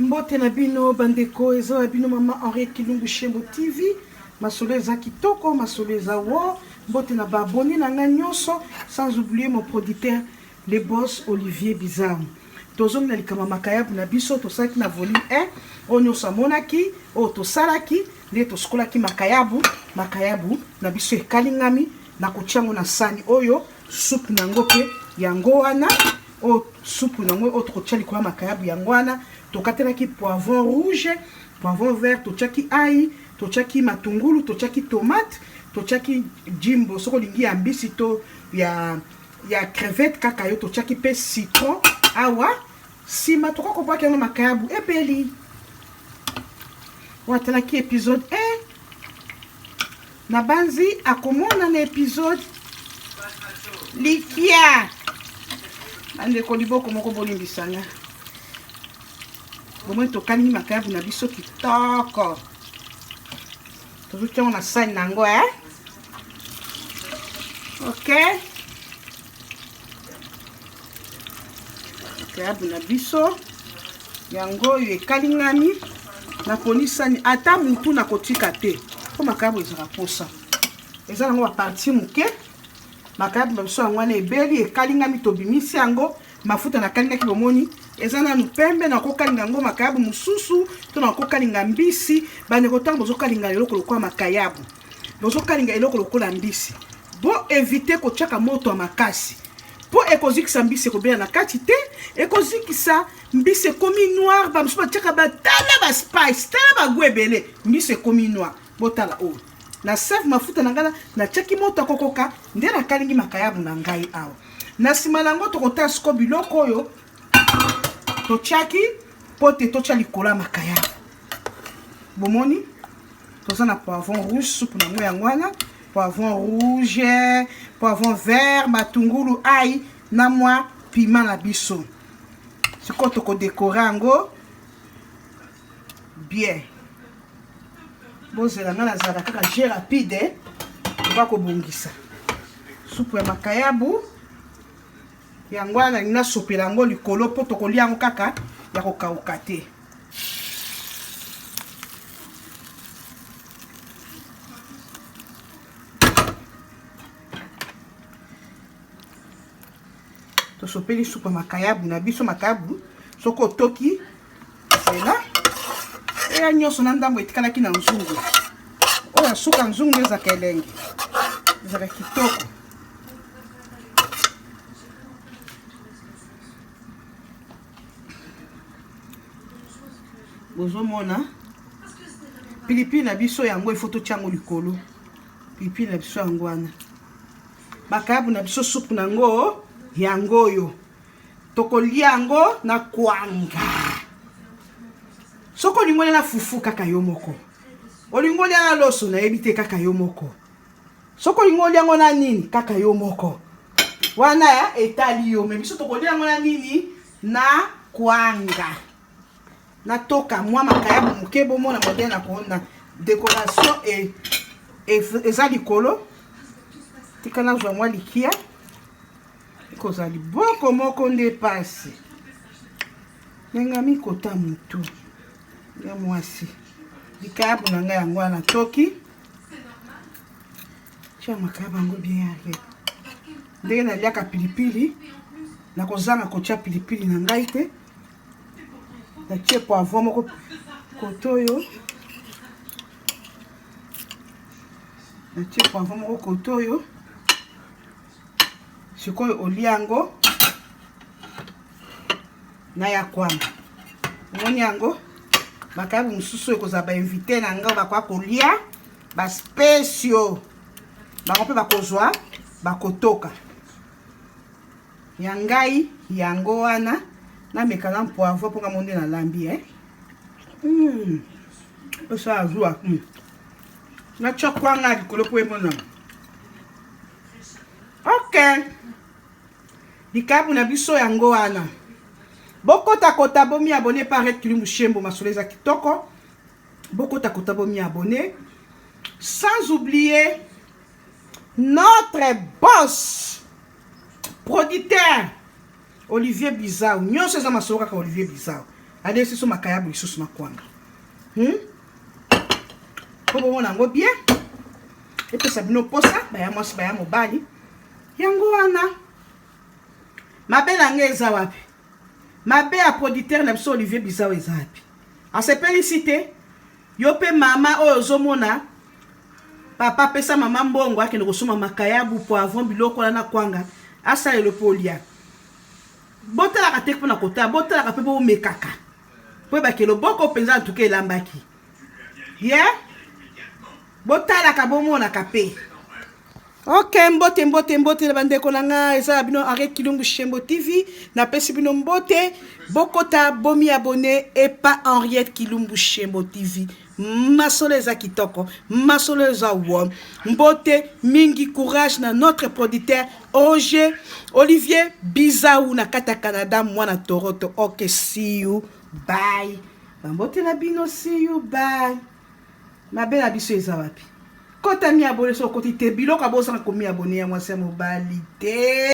Mbote na bino bandeko eza bino mama Henriette Kilumbu Shembo TV masolo eza kitoko masolo eza wo mbote na baboni na nga nyonso sans oublier mon producteur le boss Olivier Bizarre tozongi na likama makayabu na biso tosalaki na volume 1 oyo nyonso amonaki oyo tosalaki nde tosukolaki makayabu na biso ekalingami na kotiango na sani oyo supu nango pe yango wana oyo supu nango oyo tokotia likolo makayabu yango wana tokatelaki poivron rouge poivron vert totiaki ail totiaki matungulu totiaki tomate totiaki jimbo soko lingi ya mbisi to ya crevette kaka yo totiaki pe citron awa sima tokokopaki yango makayabu ebeli watalaki épisode 1 na banzi akomona na épisode likia andeko liboko moko bolimbisanga bomoi tokalingi makayabu na biso kitoko tozotiango na sani nango ok makayabu na biso yango oyo ekalingami naponi sani ata mutu na kotika te po makayabu ezala posa eza nango baparti moke makayabu na biso yango wana ebeli ekalingami tobimisi yango mafuta nakalingaki bomoni eza nanu pembe na kokalinga yango makayabu mosusu to na kokalinga mbisi bandeko ntango bozokalinga eloko lokola makayabu bozokalinga eloko lokola mbisi bo evite kotiaka moto ya makasi po ekozikisa mbisi ekobela na kati te ekozikisa mbisi ekomi noir bamosusu batiaka batala baspice tala bagu ebele mbisi ekomi noir botala oyo na save mafuta na ngai natiaki moto akokoka nde nakalingi makayabu na ngai awa na nsima nango tokotala siko biloko oyo totiaki po te totia likolo ya makayabu bomoni toza na poivron rouge supu nango yango wana poivron rouge poivron vert matungulu ail na mwa piment na biso sikoyo tokodekore yango bien bozela nga nazala kaka je rapide toba kobongisa supu ya makayabu yango wana nalingi nasopela yango likolo mpo tokolia yango kaka ya kokauka te tosopeli supu ya makayabu na biso makayabu soki otoki zela eya nyonso na ndambo etikalaki na nzungu oyo asuka nzungu ezaka elenge ezaka kitoko bozomona pilipili na biso yango ifo totiango likolo pilipili na biso yango wana makayabu na biso supu nango yango oyo tokolia yango na kwanga soko olingolia na fufu kaka yo moko olingolia na loso nayebi te kaka yo moko soko olingolia yango na nini kaka yo moko wana ya etali yo me biso tokolia yango na nini na kwanga natoka mwa makayabu moke bomona modele na kona décoration eza likolo tika nazwa mwa likia ekozala liboko moko nde pasi nengami kota mutu ya mwasi likayabu na ngai yango wana toki tia makayabu yango bien yake ndenge naliaka pilipili nakozanga kotia pilipili na ngai te natie poivron moko kotoyo natie poivron moko kotoyo sikoyo olia yango na ya kwanga omoni yango makayabu mosusu ekozala bainvite na ngai bakoya kolia baspesio bango mpe bakozwa bakotoka ya ngai yango wana nameka na poivron mponga monde na lambi osa azwa natia kwanga likolo po emona ok likayabu na biso yango wana bokotakota bomi abone pa Henriette Kilumbu Shembo masolo eza kitoko bokotakota bomi abone sans oublier notre boss producteur Olivier Bizarre nyonso eza masolo kaka Olivier Bizarre ade siso makayabu lisusu na kwanga po bomona yango bien epesa bino posa baya mwasi baya mobali yango wana mabe na nge eza wapi mabe ya producteur na biso Olivier Bizao eza wapi asepelisi te yo pe mama oyo ozomona papa pesa mama mbongo akende kosoma makayabu poivron biloko na kwanga asalelo po olia botalaka te mpona kota botalaka mpe bomekaka po ebake loboko mpenza ntuka elambaki ye botalaka bomonaka mpe ok mbote na bandeko na nga eza bino Henriette Kilumbu Shembo TV napesi bino mbote bokota bomi abonné epa Henriette Kilumbu Shembo TV masolo eza kitoko masolo eza wom mbote mingi courage na notre producteur Olivier Bizao na kata Canada mwana Toronto. Ok, see you bye bambote na bino, see you bye mabe na biso eza wapi kota mi abonné so koti te biloko abosana komi abonné ya mwasi mobali te